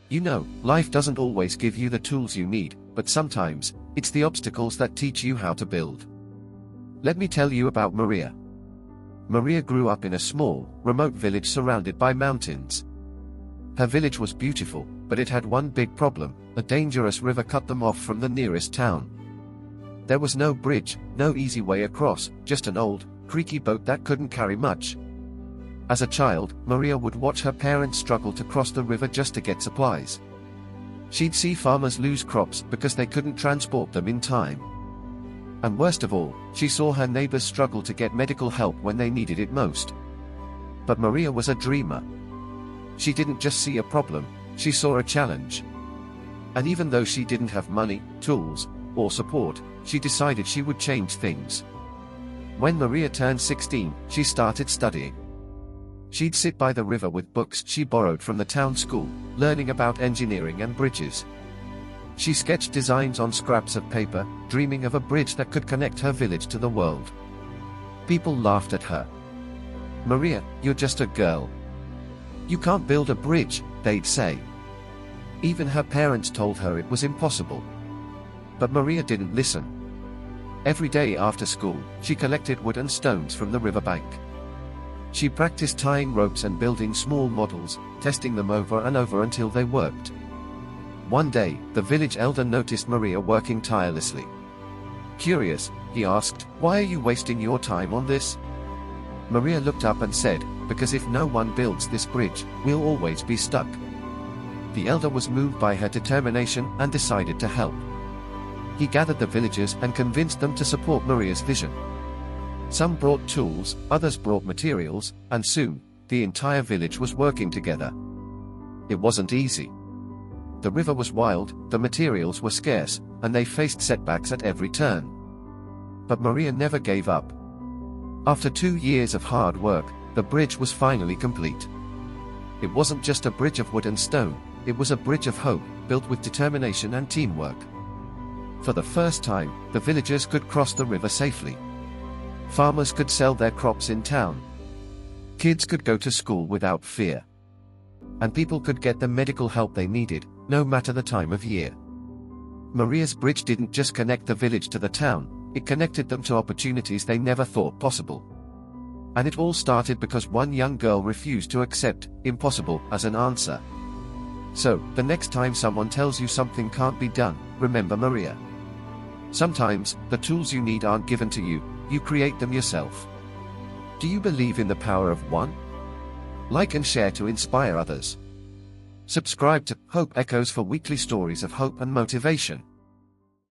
You know, life doesn't always give you the tools you need, but sometimes, it's the obstacles that teach you how to build. Let me tell you about Maria. Maria grew up in a small, remote village surrounded by mountains. Her village was beautiful, but it had one big problem: a dangerous river cut them off from the nearest town. There was no bridge, no easy way across, just an old, creaky boat that couldn't carry much. As a child, Maria would watch her parents struggle to cross the river just to get supplies. She'd see farmers lose crops because they couldn't transport them in time. And worst of all, she saw her neighbors struggle to get medical help when they needed it most. But Maria was a dreamer. She didn't just see a problem, she saw a challenge. And even though she didn't have money, tools, or support, she decided she would change things. When Maria turned 16, she started studying. She'd sit by the river with books she borrowed from the town school, learning about engineering and bridges. She sketched designs on scraps of paper, dreaming of a bridge that could connect her village to the world. People laughed at her. "Maria, you're just a girl. You can't build a bridge," they'd say. Even her parents told her it was impossible. But Maria didn't listen. Every day after school, she collected wood and stones from the riverbank. She practiced tying ropes and building small models, testing them over and over until they worked. One day, the village elder noticed Maria working tirelessly. Curious, he asked, "Why are you wasting your time on this?" Maria looked up and said, "Because if no one builds this bridge, we'll always be stuck." The elder was moved by her determination and decided to help. He gathered the villagers and convinced them to support Maria's vision. Some brought tools, others brought materials, and soon, the entire village was working together. It wasn't easy. The river was wild, the materials were scarce, and they faced setbacks at every turn. But Maria never gave up. After 2 years of hard work, the bridge was finally complete. It wasn't just a bridge of wood and stone, it was a bridge of hope, built with determination and teamwork. For the first time, the villagers could cross the river safely. Farmers could sell their crops in town. Kids could go to school without fear. And people could get the medical help they needed, no matter the time of year. Maria's bridge didn't just connect the village to the town, it connected them to opportunities they never thought possible. And it all started because one young girl refused to accept impossible as an answer. So, the next time someone tells you something can't be done, remember Maria. Sometimes, the tools you need aren't given to you, you create them yourself. Do you believe in the power of one? Like and share to inspire others. Subscribe to Hope Echoes for weekly stories of hope and motivation.